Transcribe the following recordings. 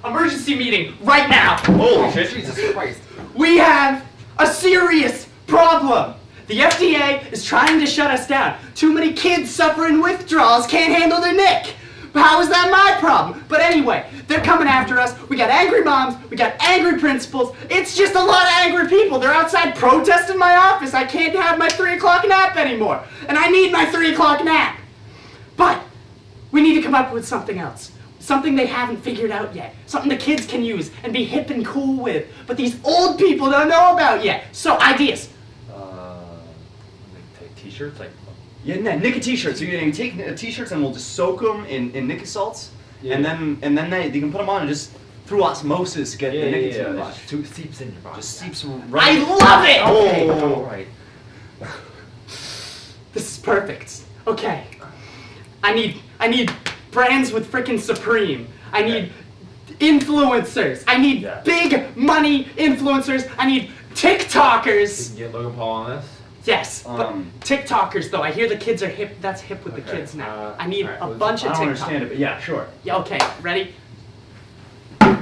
Emergency meeting right now. Holy shit, Jesus Christ. We have a serious problem. The FDA is trying to shut us down. Too many kids suffering withdrawals can't handle their nick. How is that my problem? But anyway, they're coming after us. We got angry moms. We got angry principals. It's just a lot of angry people. They're outside protesting my office. I can't have my 3 o'clock nap anymore. And I need my 3 o'clock nap. But we need to come up with something else. Something they haven't figured out yet. Something the kids can use and be hip and cool with. But these old people don't know about yet. So, ideas. Like t-shirts? Like... Yeah, Nicka t-shirts. So you take t-shirts and we'll just soak them in Nicka salts, and then they can put them on and just through osmosis get the nicotine in your body. It seeps in your body. Just seeps right. I love it! Okay, alright. This is perfect. Okay. I need brands with frickin' Supreme. I need influencers. I need big money influencers. I need TikTokers. You can get Logan Paul on this? Yes, but TikTokers though. I hear the kids are hip. That's hip with the kids now. I need a bunch of TikTokers. I don't understand it, but yeah, sure. Yeah, okay, ready?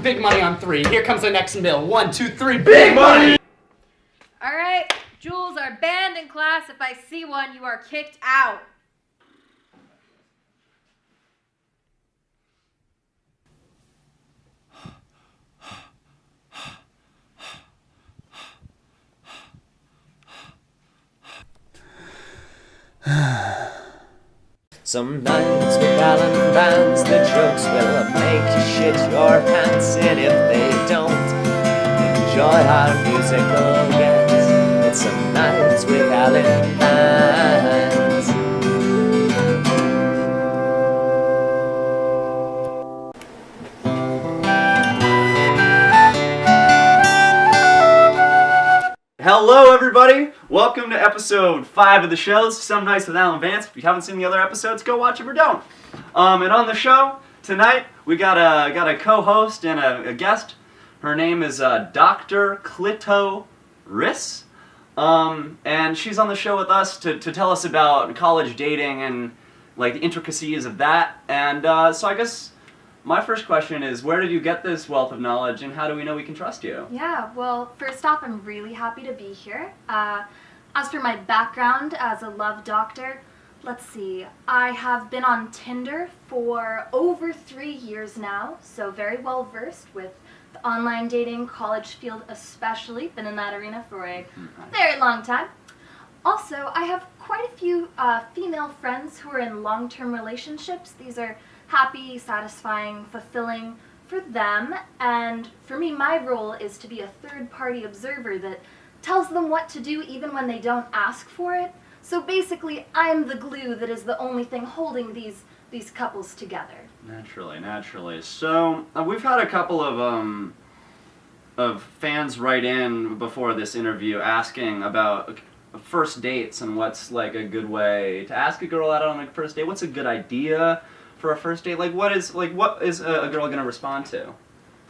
Big money on 3. Here comes the next mill. 1, 2, 3. Big money! Alright, Jules, our band in class. If I see one, you are kicked out. Some nights with Alan Vance, the jokes will make you shit your pants, and if they don't, enjoy our musical guests. It's some nights with Alan Vance. Hello, everybody. Welcome to episode 5 of the show, Some Nights with Alan Vance. If you haven't seen the other episodes, go watch them or don't. And on the show tonight, we got a co-host and a guest. Her name is Dr. Clitoris. And she's on the show with us to tell us about college dating and like the intricacies of that. And so I guess my first question is, where did you get this wealth of knowledge, and how do we know we can trust you? Yeah, well, first off, I'm really happy to be here. As for my background as a love doctor, let's see, I have been on Tinder for over 3 years now, so very well versed with the online dating, college field especially, been in that arena for a very long time. Also, I have quite a few female friends who are in long-term relationships. These are happy, satisfying, fulfilling for them, and for me, my role is to be a third-party observer that tells them what to do even when they don't ask for it. So basically, I'm the glue that is the only thing holding these couples together. Naturally. So we've had a couple of fans write in before this interview asking about first dates and what's like a good way to ask a girl out on a first date. What's a good idea for a first date? What is a girl gonna respond to?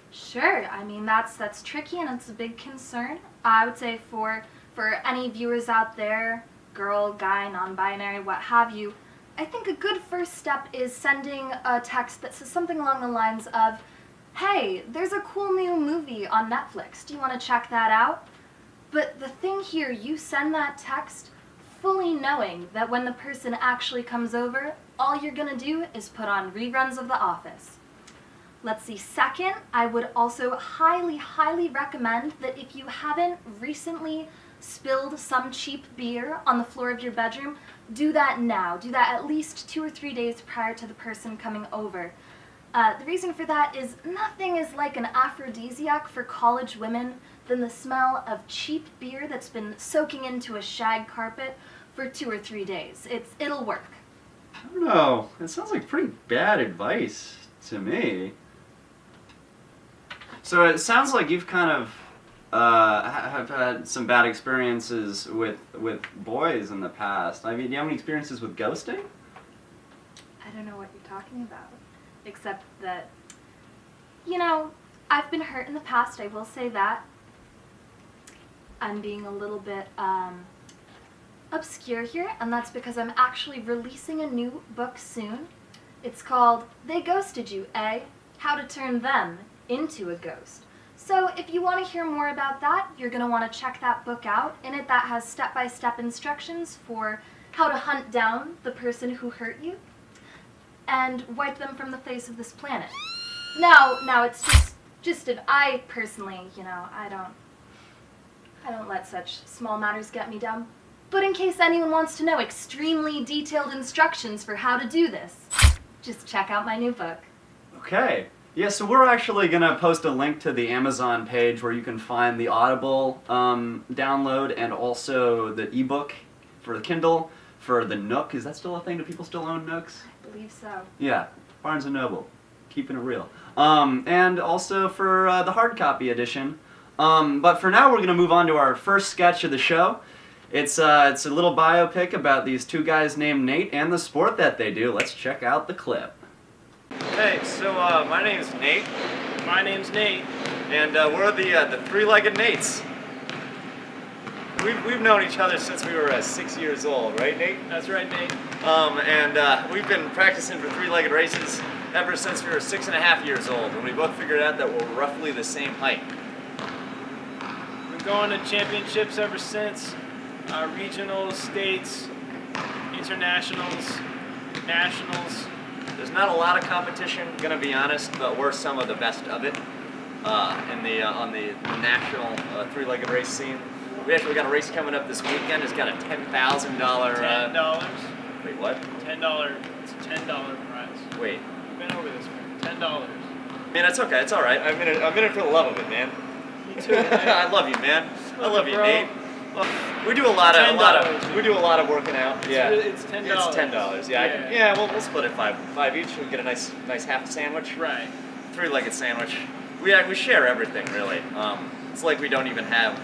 Sure. I mean, that's tricky and it's a big concern. I would say for any viewers out there, girl, guy, non-binary, what have you, I think a good first step is sending a text that says something along the lines of, "Hey, there's a cool new movie on Netflix. Do you want to check that out?" But the thing here, you send that text fully knowing that when the person actually comes over, all you're gonna do is put on reruns of The Office. Let's see, second, I would also highly recommend that if you haven't recently spilled some cheap beer on the floor of your bedroom, do that now. Do that at least 2 or 3 days prior to the person coming over. The reason for that is nothing is like an aphrodisiac for college women than the smell of cheap beer that's been soaking into a shag carpet for 2 or 3 days. It'll work. I don't know. It sounds like pretty bad advice to me. So it sounds like you've kind of have had some bad experiences with boys in the past. I mean, do you have any experiences with ghosting? I don't know what you're talking about, except that, you know, I've been hurt in the past, I will say that. I'm being a little bit obscure here, and that's because I'm actually releasing a new book soon. It's called They Ghosted You, eh? How to Turn Them into a ghost. So if you want to hear more about that, you're going to want to check that book out. In it, that has step-by-step instructions for how to hunt down the person who hurt you and wipe them from the face of this planet. Now it's just if I personally, I don't let such small matters get me down. But in case anyone wants to know extremely detailed instructions for how to do this, just check out my new book. Okay. Yeah, so we're actually going to post a link to the Amazon page where you can find the Audible download and also the ebook for the Kindle, for the Nook. Is that still a thing? Do people still own Nooks? I believe so. Yeah, Barnes & Noble, keeping it real. And also for the hard copy edition. But for now, we're going to move on to our first sketch of the show. It's a little biopic about these two guys named Nate and the sport that they do. Let's check out the clip. Hey, so my name's Nate. My name's Nate. And we're the three-legged Nates. We've known each other since we were 6 years old, right, Nate? That's right, Nate. And we've been practicing for three-legged races ever since we were 6.5 years old, and we both figured out that we're roughly the same height. We've been going to championships ever since. Regionals, states, internationals, nationals. There's not a lot of competition, gonna be honest, but we're some of the best of it on the national three-legged race scene. We actually got a race coming up this weekend. It's got a $10,000. $10. Wait, what? $10. It's a $10 prize. Wait. We've been over this, man. $10. Man, it's okay. It's all right. I'm in it for the love of it, man. Me too, man. I love you, man. I love you, bro. Nate. We do a lot of working out. Yeah. It's $10. It's $10. Yeah. Yeah. We'll split it five each. We'll get a nice half sandwich. Right. Three-legged sandwich. We share everything really. It's like we don't even have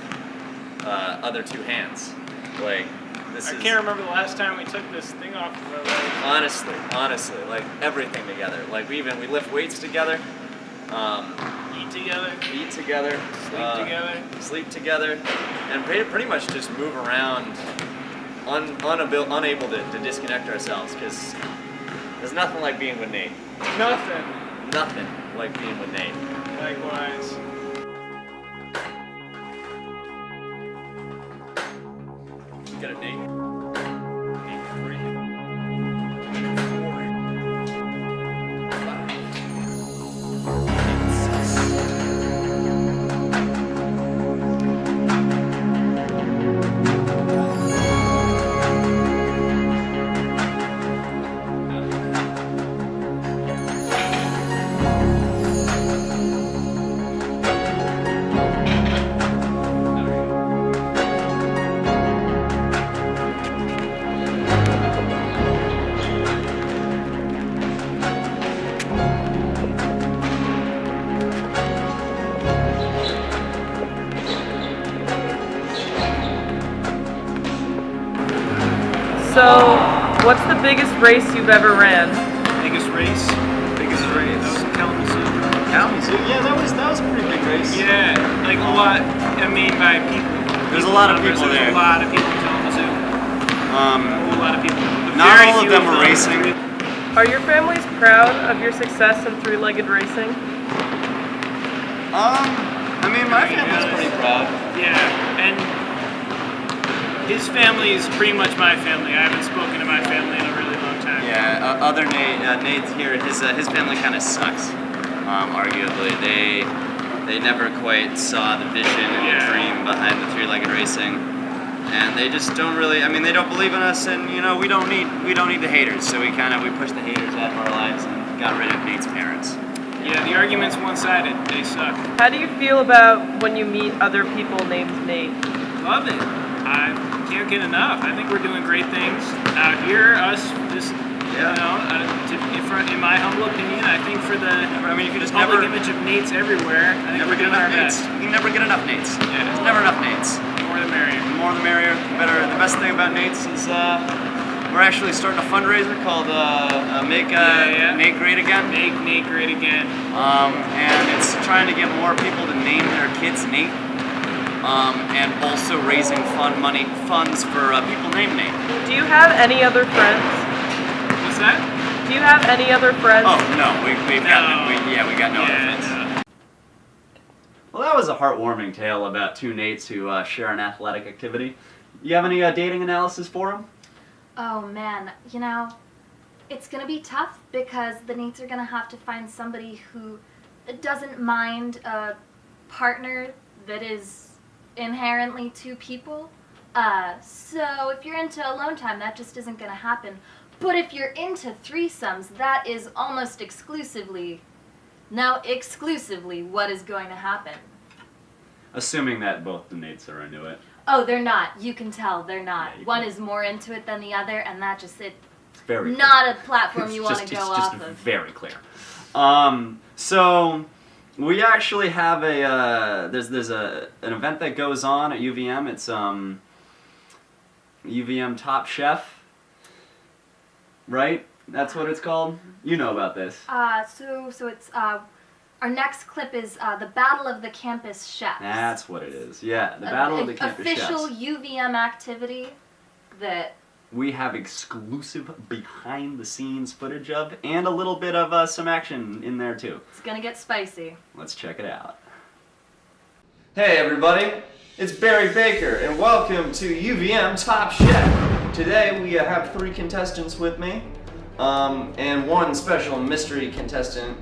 other two hands. Like this I can't remember the last time we took this thing off of our legs. Honestly, like everything together. Like we lift weights together. Eat Sleep together. together. Sleep together, and pretty much just move around, unable to disconnect ourselves, because there's nothing like being with Nate. Nothing like being with Nate. Likewise. You got a Nate. Nate 3. Nate 4. So, what's the biggest race you've ever ran? Biggest race? Biggest race. That was in Kalamazoo. Kalamazoo? Yeah, that was a pretty big race. Yeah, like a lot. I mean, by people. There's a lot of people There's there. a lot of people in Kalamazoo. A whole lot of people. But Not very all of few them were racing. Are your families proud of your success in three-legged racing? I mean, my family's pretty proud. Yeah, and his family is pretty much my family. I haven't spoken to my family in a really long time. Yeah, other Nate here, his family kind of sucks. Arguably, they never quite saw the vision and the dream behind the three-legged racing, and they just don't really. I mean, they don't believe in us, and we don't need the haters. So we pushed the haters out of our lives and got rid of Nate's parents. Yeah, the argument's one-sided. They suck. How do you feel about when you meet other people named Nate? Love it. I can't get enough. I think we're doing great things out here. Us, just in my humble opinion, I think for the you can just public never image of Nates everywhere, I think we're doing our best. You can never get enough Nates. Yeah. There's never enough Nates. The more the merrier. The more the merrier. Better. The best thing about Nate's is we're actually starting a fundraiser called Make Nate Great Again. Make Nate Great Again. And it's trying to get more people to name their kids Nate. And also raising funds for people named Nate. Do you have any other friends? What's that? Do you have any other friends? Oh no, we got no other friends. No. was a heartwarming tale about two Nates who share an athletic activity. You have any dating analysis for them? Oh man, you know, it's gonna be tough because the Nates are gonna have to find somebody who doesn't mind a partner that is inherently two people. So if you're into alone time, that just isn't gonna happen. But if you're into threesomes, that is almost exclusively what is going to happen. Assuming that both the Nates are into it. Oh, they're not. You can tell they're not. Yeah, One is more into it than the other, and that just It's very not clear. a platform you want to It's go just off of. very clear. So we actually have there's an event that goes on at UVM. It's UVM Top Chef, right? That's what it's called. You know about this. So it's our next clip is the Battle of the Campus Chefs. That's what it is. Yeah, the Battle of the Campus Chefs. Official UVM activity that We have exclusive behind-the-scenes footage of, and a little bit of some action in there too. it's gonna get spicy. Let's check it out. Hey everybody, it's Barry Baker, and welcome to UVM Top Chef. Today we have 3 contestants with me, and one special mystery contestant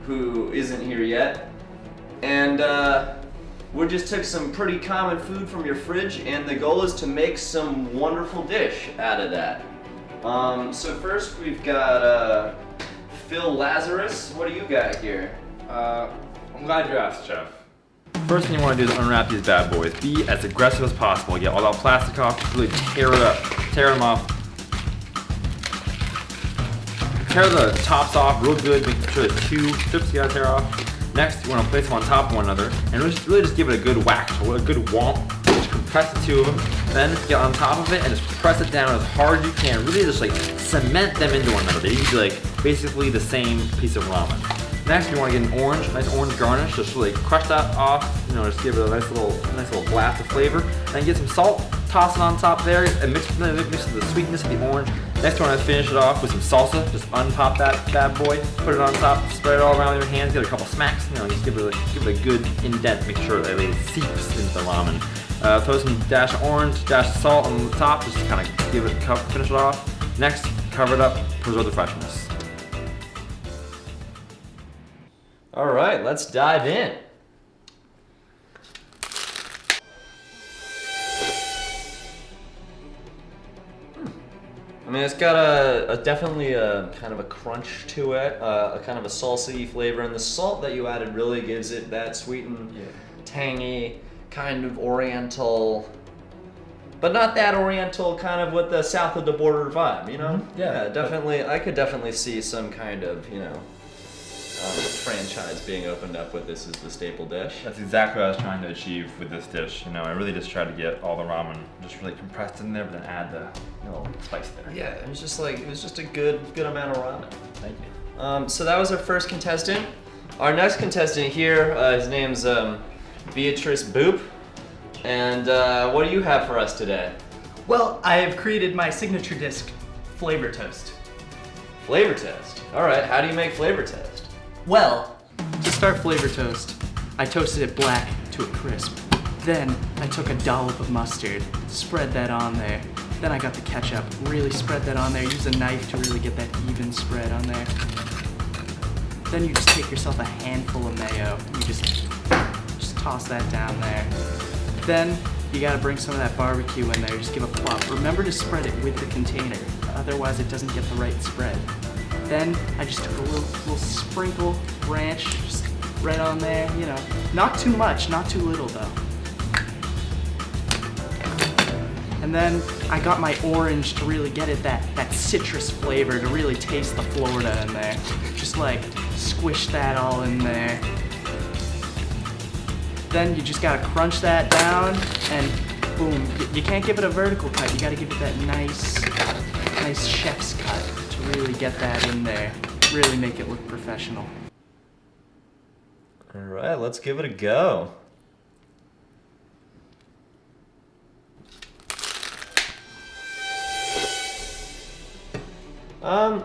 who isn't here yet. And we just took some pretty common food from your fridge, and the goal is to make some wonderful dish out of that. So first we've got Phil Lazarus. What do you got here? I'm glad you asked, Chef. First thing you want to do is unwrap these bad boys. Be as aggressive as possible. Get all that plastic off, just really tear it up. Tear them off. Tear the tops off real good, making sure the 2 strips you gotta tear off. Next, you want to place them on top of one another, and really just give it a good whack, a good womp. Just compress the 2 of them, then get on top of it and just press it down as hard as you can. Really just like cement them into one another. They need to be like basically the same piece of ramen. Next, you want to get an nice orange garnish. Just really crush that off. You know, just give it a nice little blast of flavor. Then get some salt, toss it on top there, and mix with the sweetness of the orange. Next, you want to finish it off with some salsa. Just unpop that bad boy, put it on top, spread it all around with your hands. Get a couple smacks. You know, just give it a good indent. Make sure that it seeps into the ramen. Throw some dash of orange, dash of salt on the top. Just kind of finish it off. Next, cover it up, preserve the freshness. All right, let's dive in. I mean, it's got definitely a kind of a crunch to it, a kind of a salsa-y flavor, and the salt that you added really gives it that sweet and tangy, kind of oriental, but not that oriental, kind of with the south of the border vibe, you know? Mm-hmm. Yeah. Definitely. I could definitely see some kind of, you know, franchise being opened up with this as the staple dish. That's exactly what I was trying to achieve with this dish. You know, I really just tried to get all the ramen just really compressed in there, but then add the spice there. Yeah, it was just a good amount of ramen. Thank you. So that was our first contestant. Our next contestant here, his name's Beatrice Boop. And what do you have for us today? Well, I have created my signature disc, Flavor Toast. Flavor toast. All right, how do you make flavor toast? Well, to start Flavor Toast, I toasted it black to a crisp. Then I took a dollop of mustard, spread that on there. Then I got the ketchup, really spread that on there. Use a knife to really get that even spread on there. Then you just take yourself a handful of mayo. You just toss that down there. Then you gotta bring some of that barbecue in there. Just give a plop. Remember to spread it with the container, otherwise it doesn't get the right spread. Then I just took a little sprinkle, ranch, just right on there, you know. Not too much, not too little though. And then I got my orange to really get it that citrus flavor, to really taste the Florida in there. Just like squish that all in there. Then you just gotta crunch that down and boom. You can't give it a vertical cut, you gotta give it that nice chef's cut to really get that in there. Really make it look professional. All right, let's give it a go.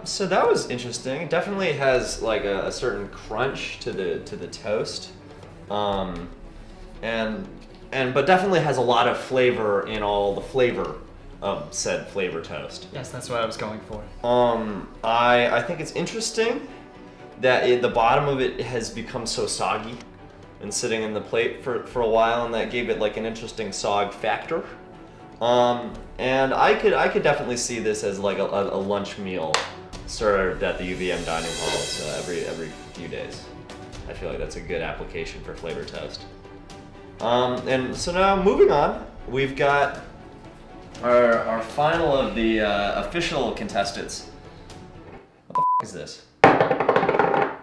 So that was interesting. It definitely has like a certain crunch to the toast. but definitely has a lot of flavor in all the flavor of said flavor toast. Yes, that's what I was going for. I think it's interesting that the bottom of it has become so soggy and sitting in the plate for a while, and that gave it like an interesting sog factor. And I could definitely see this as like a lunch meal served at the UVM dining halls every few days. I feel like that's a good application for flavor toast. And so now moving on, we've got our final of the official contestants. What the f is this?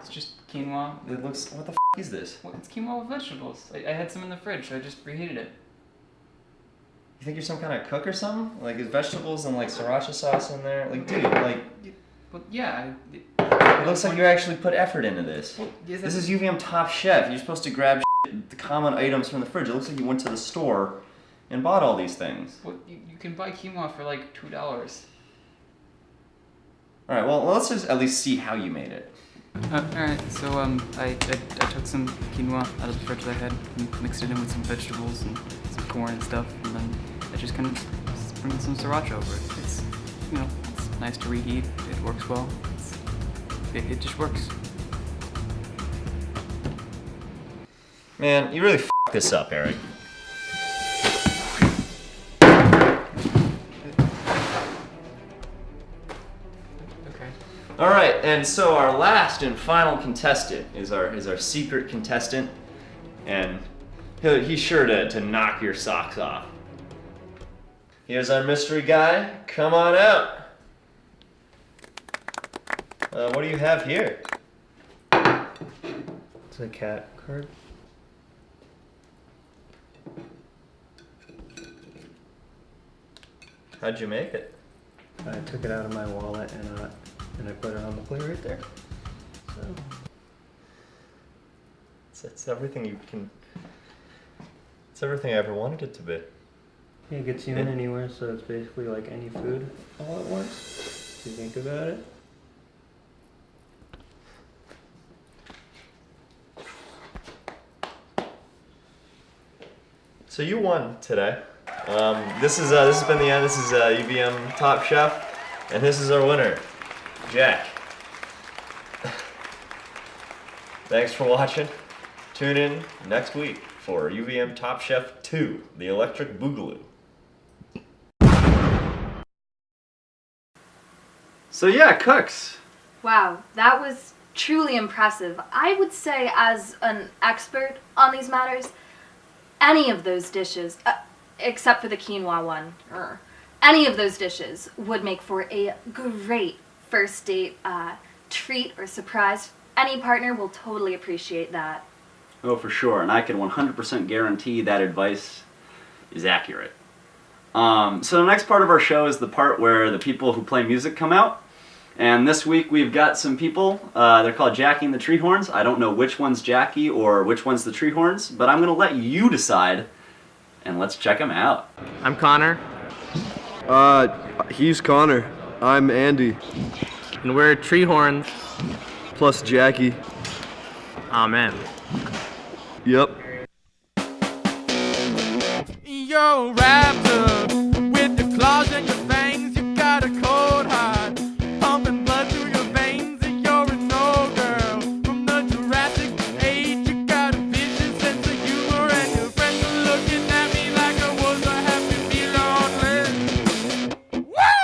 It's just quinoa. It looks. What the f is this? Well, it's quinoa with vegetables. I had some in the fridge, so I just reheated it. You think you're some kind of cook or something? Like, is vegetables and like sriracha sauce in there? Like, dude, like. Well, yeah. It looks like you actually put effort into this. Well, This is UVM Top Chef. You're supposed to grab the common items from the fridge. It looks like you went to the store and bought all these things. Well, you can buy quinoa for like $2. All right. Well, let's just at least see how you made it. Alright, so I took some quinoa out of the fridge that I had and mixed it in with some vegetables and some corn and stuff, and then I just kind of sprinkled some sriracha over it. It's, it's nice to reheat. It works well. It just works. Man, you really f***ed this up, Eric. All right, and so our last and final contestant is our secret contestant, and he's sure to knock your socks off. Here's our mystery guy. Come on out. What do you have here? It's a cat card. How'd you make it? I took it out of my wallet and I put it on the plate right there. So It's everything you can. It's everything I ever wanted it to be. yeah, it gets you in anywhere, so it's basically like any food all at once. If you think about it. So you won today. This has been the end. This is UVM Top Chef, and this is our winner, Jack. Thanks for watching. Tune in next week for UVM Top Chef 2, The Electric Boogaloo. So yeah, cooks. Wow, that was truly impressive. I would say, as an expert on these matters, any of those dishes, except for the quinoa one, any of those dishes would make for a great first date treat or surprise. Any partner will totally appreciate that. Oh, for sure, and I can 100% guarantee that advice is accurate. So the next part of our show is the part where the people who play music come out. And this week we've got some people, they're called Jackie and the Treehorns. I don't know which one's Jackie or which one's the Treehorns, but I'm going to let you decide, and let's check them out. I'm Connor. He's Connor. I'm Andy. And we're Treehorns. Plus Jackie. Amen. Yep. You're wrapped up with your claws and your fangs. You got a cold heart, pumping blood through your veins. And you're an old girl from the Jurassic age. You got a vicious sense of humor, and your friends are looking at me like I was a happy meal on land. Woo!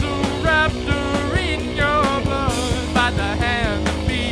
Velociraptor in your blood, by the hand of me.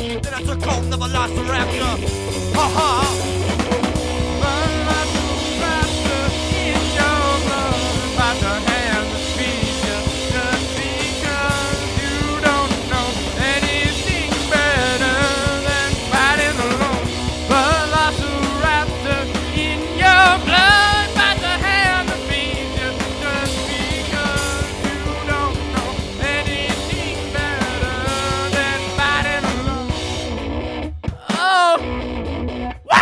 then I took home the velociraptor. Ha ha. Velociraptor in your blood, about to hand the feed you, just because you don't know anything better than fighting alone. Velociraptor in your blood, about to hand the feed you, just because you don't know anything better than fighting alone. Oh! Wow!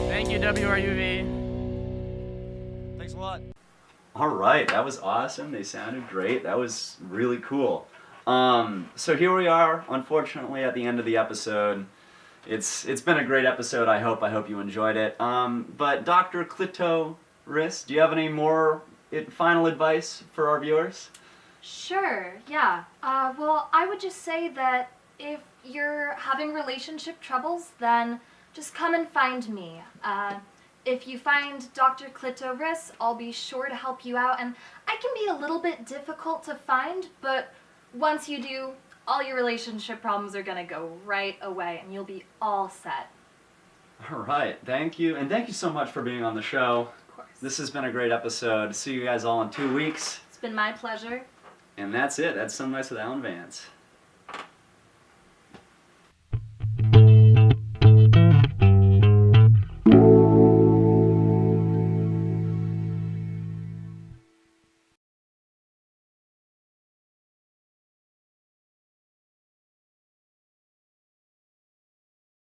Thank you, WRUV. Thanks a lot. All right, that was awesome. They sounded great. That was really cool. So here we are, unfortunately, at the end of the episode. It's been a great episode. I hope you enjoyed it. But Dr. Clitoris, do you have any more final advice for our viewers? Sure, yeah. Well, I would just say that if you're having relationship troubles, then just come and find me. If you find Dr. Clitoris, I'll be sure to help you out, and I can be a little bit difficult to find, but once you do, all your relationship problems are gonna go right away, and you'll be all set. All right, thank you. And thank you so much for being on the show. Of course. This has been a great episode. See you guys all in 2 weeks. It's been my pleasure. And that's it. That's Some Nights with Alan Vance.